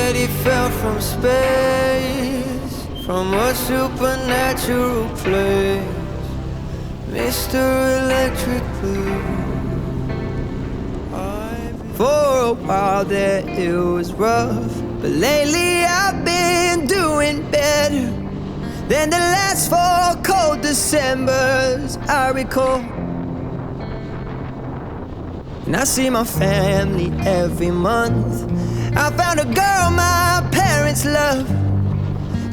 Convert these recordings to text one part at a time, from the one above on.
that he fell from space, from a supernatural place, Mr. Electric Blue. For a while there it was rough, but lately I've been doing better than the last 4 cold Decembers I recall. And I see my family every month. I found a girl my parents love.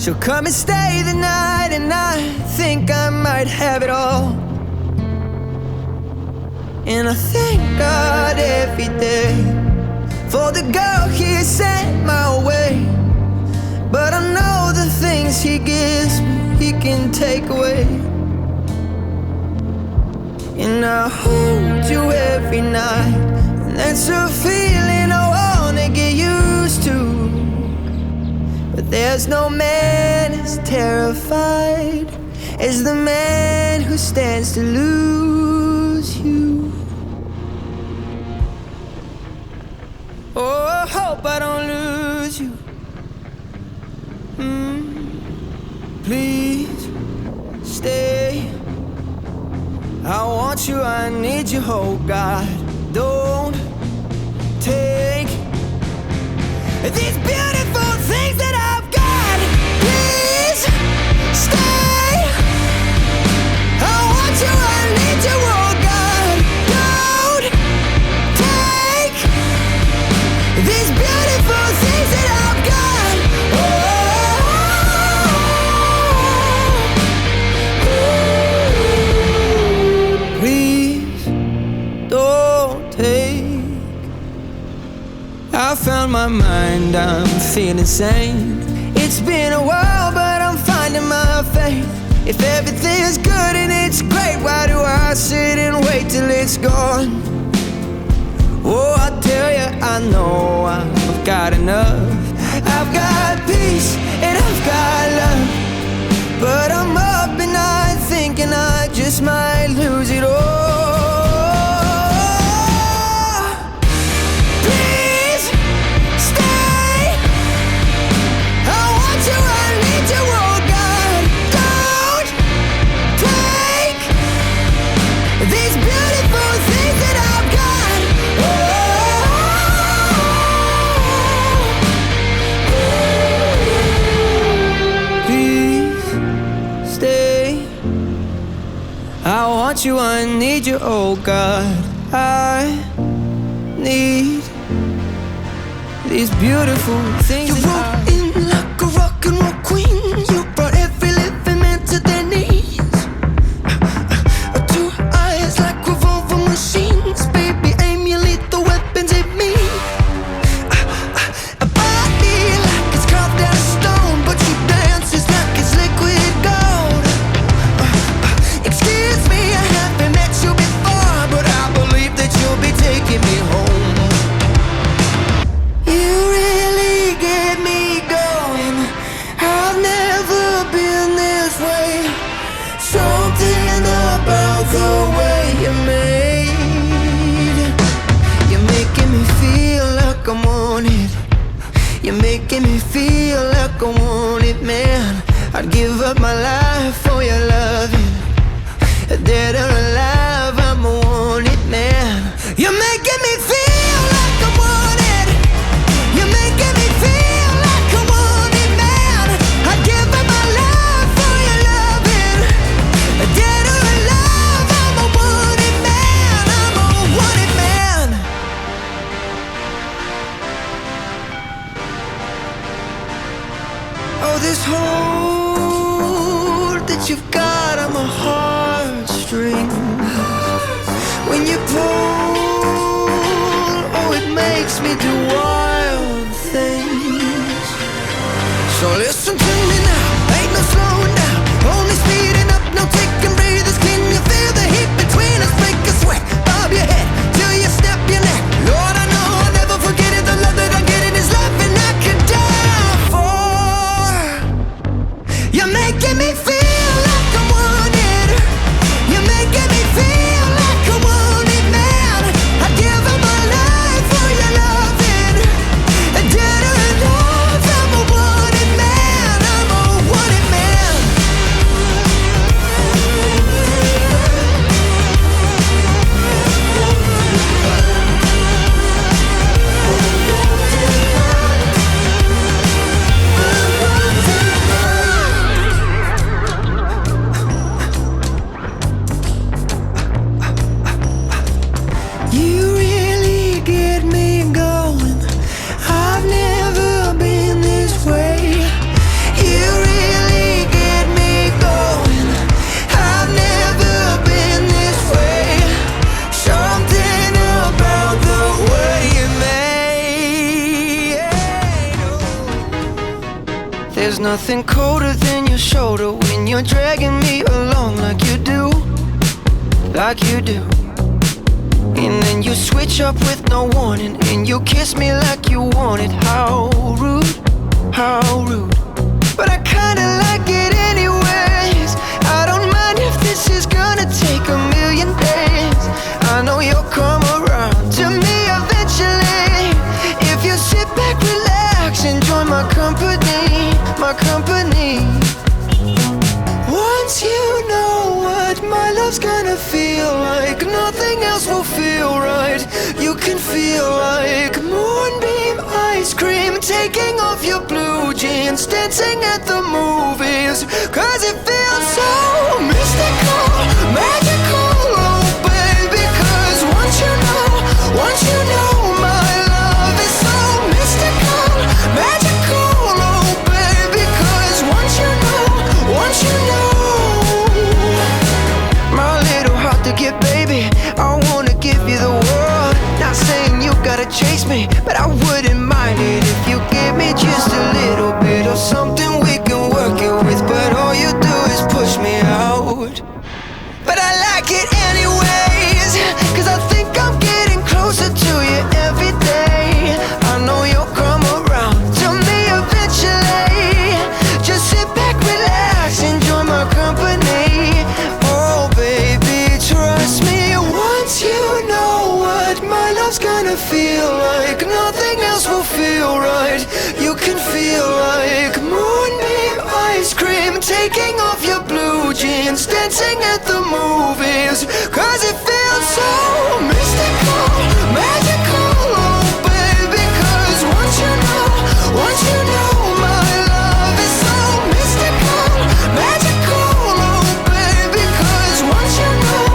She'll come and stay the night, and I think I might have it all. And I thank God every day for the girl he sent my way. But I know the things he gives me, he can take away. And I hold you every night, and that's a feeling I wanna get used to. But there's no man as terrified as the man who stands to lose you. Oh, I hope I don't lose you. Please stay. I want you, I need you, oh God. Don't take these beautiful things that I've got. Please stay. I want you, I need you, oh God. Don't take these beautiful things that I've got. Please don't take. I found my mind, I'm feeling sane. It's been a while, but I'm finding my faith. If everything's good and it's great, why do I sit and wait till it's gone? Oh, I tell you, I know I've got enough. I've got peace and I've got love, but I'm up at night thinking I just might lose it all. Please stay. I want you, I need you, oh God. Don't take these beautiful things that I've got. Please stay. I want you, I need you, oh God. I need these beautiful things. You walk in like a rock and roll queen. You brought every living man to their knees. 2 eyes like revolver machines. Baby, aim your lethal weapons at me. A body like it's carved out of stone, but you dance just like it's liquid gold. Excuse me, I haven't met you before, but I believe that you'll be taking me home. You really get me going. I've never been this way. Something about the way you're made. You're making me feel like I'm on it. You're making me feel like I want it, man. I'd give up my life for your loving. Dead or alive, I'm a wanted man. You're making me feel like I want it. You're making me feel like I want it, man. I'd give up my life for your loving. Dead or alive, I'm a wanted man. I'm a wanted man. Oh, this hold that you've got on my heartstrings. When you pull, oh, it makes me do wild things. So listen to me now, ain't no slowing down, only speeding up, no taking breathers. Can you feel the heat between us? Make a sweat, bob your head till you snap your neck. Lord, I know I'll never forget it. The love that I'm getting is love, and I could die for. You're making me feel like I want it. You're making me feel like I want it, man. I'd give up my life for your loving. Dead or alive. There's nothing colder than your shoulder when you're dragging me along like you do, like you do. And then you switch up with no warning, and you kiss me like you want it. How rude, how rude. But I kinda like it anyways. I don't mind if this is gonna take a million days. I know you'll come around to me eventually. If you sit back, relax, enjoy my company, my company. Once you know what my love's gonna feel like, nothing else will feel right. You can feel like moonbeam ice cream, taking off your blue jeans, dancing at the movies. Cause it feels so mystical, magical, oh baby. Cause once you know my love is so mystical, magical, oh baby. Cause once you know my little heart to get, baby, I wanna give you the world. Not saying you gotta chase me, but I wouldn't mind it if you give me just a little bit of something we can work it with. But all you do is push me out. But I like it anyways, cause I think I'm getting closer to you every day. I know you'll come around to me eventually. Just sit back, relax, enjoy my company. Oh baby, trust me. Once you know what my love's gonna feel like, nothing else will feel right. You can feel like moonbeam ice cream, taking off your blue jeans, dancing at the movies. Cause it feels so mystical, magical, oh baby. Cause once you know my love is so mystical, magical, oh baby. Cause once you know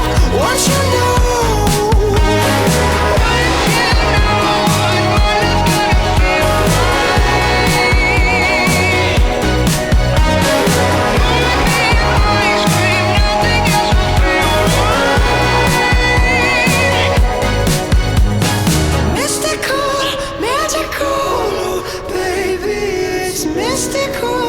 mystical, magical, oh baby, it's mystical.